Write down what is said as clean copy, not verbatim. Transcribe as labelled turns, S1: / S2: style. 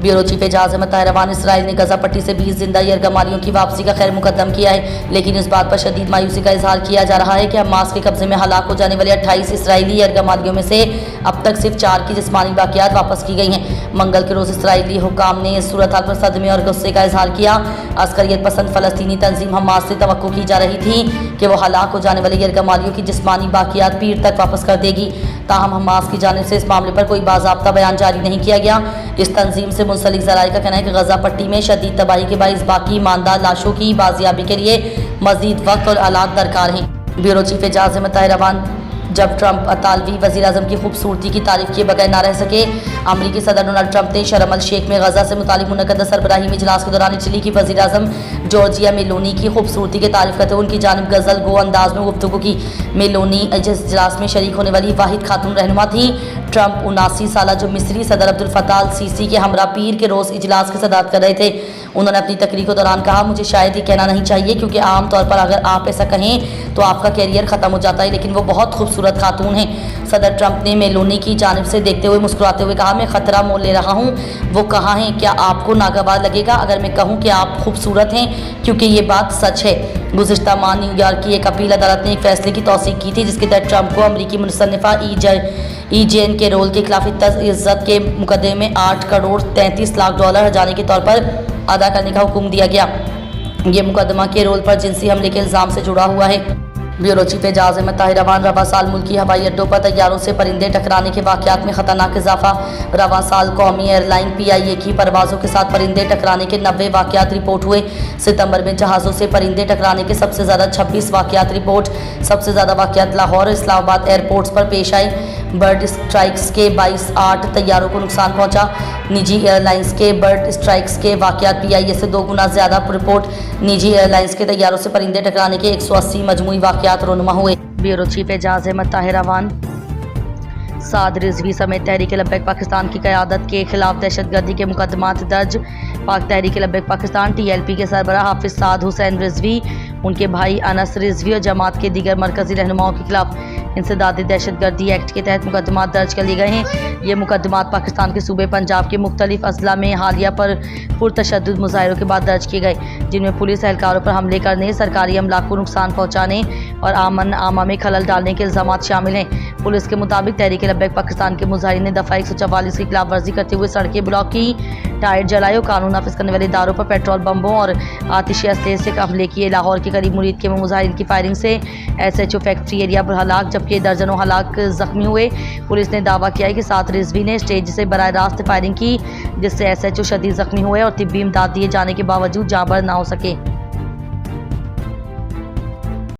S1: Bureau chief Ejaz Ahmed Tahirwan Israel ने Gaza पट्टी से 20 जिंदा यरगमालियों की वापसी का खैर मुकदम किया है, लेकिन इस बात पर शदीद मायूसी का इजहार किया जा रहा है कि हमास के कब्जे में हलाक हो जाने वाले 28 इसराइली यरगमालियों में से अब तक सिर्फ 4 की जिस्मानी बाकियात वापस की गई हैं। मंगल के रोज इसराइली हुकाम ने इस सूरत हाल पर सदमे और गुस्से का इजहार किया। अस्करियत पसंद फलस्तीनी तंजीम हमास से तवक्को की जा रही थी कि वो हलाक हो जाने वाले यरगमालियों की जिस्मानी बाकियात पीर तक वापस कर देगी, ताहम हमास की जानिब से इस मामले पर कोई बाज़ाब्ता बयान जारी नहीं किया गया। इस तंजीम से मुंसलिक ज़राए का कहना है कि गजा पट्टी में शदीद तबाही के बाइस बाकी ईमानदार लाशों की बाजियाबी के लिए मजीद वक्त और आलात दरकार हैं। ब्यूरो चीफ एजाज अहमद ताहिरवान जब ट्रंप अतालवी वज़ीर-ए-आज़म की खूबसूरती की तारीफ किए बगैर ना रह सके। अमरीकी सदर डोनाल्ड ट्रंप ने शर्म अल शेख में गजा से मुतालिक मुनक़्क़द सरबराही इजलास के दौरान इटली की वज़ीर-ए-आज़म जॉर्जिया मेलोनी की खूबसूरती की तारीफ करते हुए उनकी जानिब गज़ल गो अंदाज में गुफ्तगू की। मेलोनी इस इजलास में शरीक होने वाली वाहिद खातून रहनुमा थी। ट्रंप 79 साल जो मिस्री सदर अब्दुल फताह अल सीसी के हमरा पीर के रोज़ इजलास की सदारत कर रहे थे। उन्होंने अपनी तकरीर के दौरान कहा, मुझे शायद ये कहना नहीं चाहिए क्योंकि आम तौर पर अगर आप ऐसा कहें तो आपका कैरियर ख़त्म हो जाता है, लेकिन वो बहुत खूबसूरत खातून हैं। सदर ट्रंप ने मेलोनी की जानिब से देखते हुए मुस्कुराते हुए कहा, मैं ख़तरा मोल ले रहा हूँ। वो कहाँ हैं? क्या आपको नागवार लगेगा अगर मैं कहूँ कि आप खूबसूरत हैं? क्योंकि ये बात सच है। गुज़िश्ता माह न्यूयॉर्क की एक अपील अदालत ने एक फैसले की तौसीक की थी जिसके तहत ट्रंप को अमरीकी मुसन्निफ़ा ई.जे.एन के रोल के खिलाफ इज्जत के मुकदमे में 8 करोड़ 33 लाख डॉलर हर्जाने के तौर पर अदा करने का हुक्म दिया गया। ये मुकदमा के रोल पर जिनसी हमले के इल्ज़ाम से जुड़ा हुआ है। ब्यूरो चीफ एजाज अहमद ताहिरवान रवा साल मुल्की हवाई अड्डों पर तैयारों से परिंदे टकराने के वाक़यात में ख़तरनाक इजाफा। रवा साल कौमी एयरलाइन PIA की परवाज़ों के साथ परिंदे टकराने के 90 वाक़यात रिपोर्ट हुए। सितंबर में जहाज़ों से परिंदे टकराने के सबसे ज़्यादा 26 वाक़यात रिपोर्ट। सबसे ज़्यादा वाक़यात लाहौर इस्लामाबाद एयरपोर्ट्स पर पेश आए। बर्ड स्ट्राइक्स के 22 तैयारों को नुकसान पहुंचा। निजी एयरलाइंस के बर्ड स्ट्राइक्स के वाक़यात PIA से 2 गुना ज़्यादा रिपोर्ट। निजी एयरलाइंस के तैयारों से परिंदे टकराने के 180 मजमूई वाक़यात रोनुमा हुए। ब्यूरो चीफ एजाज अहमद ताहिरवान साद रिजवी समेत तहरीक लब्बैक पाकिस्तान की क़यादत के खिलाफ दहशतगर्दी के मुकदमात दर्ज। पाक तहरीक लब्बैक पाकिस्तान TLP के सरबराह हाफिज साद हुसैन रिजवी, उनके भाई अनस रिजवी और जमात के दीगर मरकजी रहनुमाओं के खिलाफ इंसदादी दहशतगर्दी एक्ट के तहत मुकदमात दर्ज कर लिए गए हैं। ये मुकदमात पाकिस्तान के सूबे पंजाब के मुख्तलिफ अजला में हालिया पर पुरतशद्दुद मुजाहिरों के बाद दर्ज किए गए, जिनमें पुलिस एहलकारों पर हमले करने, सरकारी अमलाक को नुकसान पहुँचाने और आमन आमा में खलल डालने के इल्ज़ामात शामिल हैं। पुलिस के मुताबिक तहरीक लब्बैक पाकिस्तान के मुजाहिरीन ने दफ़ा 144 की खिलाफ वर्जी करते हुए सड़कें ब्लॉक की, टायर जलाए और कानून नाफिज करने वाले इदारों पर पेट्रोल बम्बों और आतिशी असलहे से हमले किए। लाहौर के करीब मुरीद के मुजाहिरीन की फायरिंग से SHO फैक्ट्री एरिया पर हलाक, जबकि दर्जनों हलाक जख्मी हुए। पुलिस ने दावा किया है कि साद रिजवी ने स्टेज से बराह रास्त फायरिंग की, जिससे SHO शदीद जख्मी हुए और तिब्बी इमदाद दिए जाने के बावजूद जाँ बहक ना हो सके।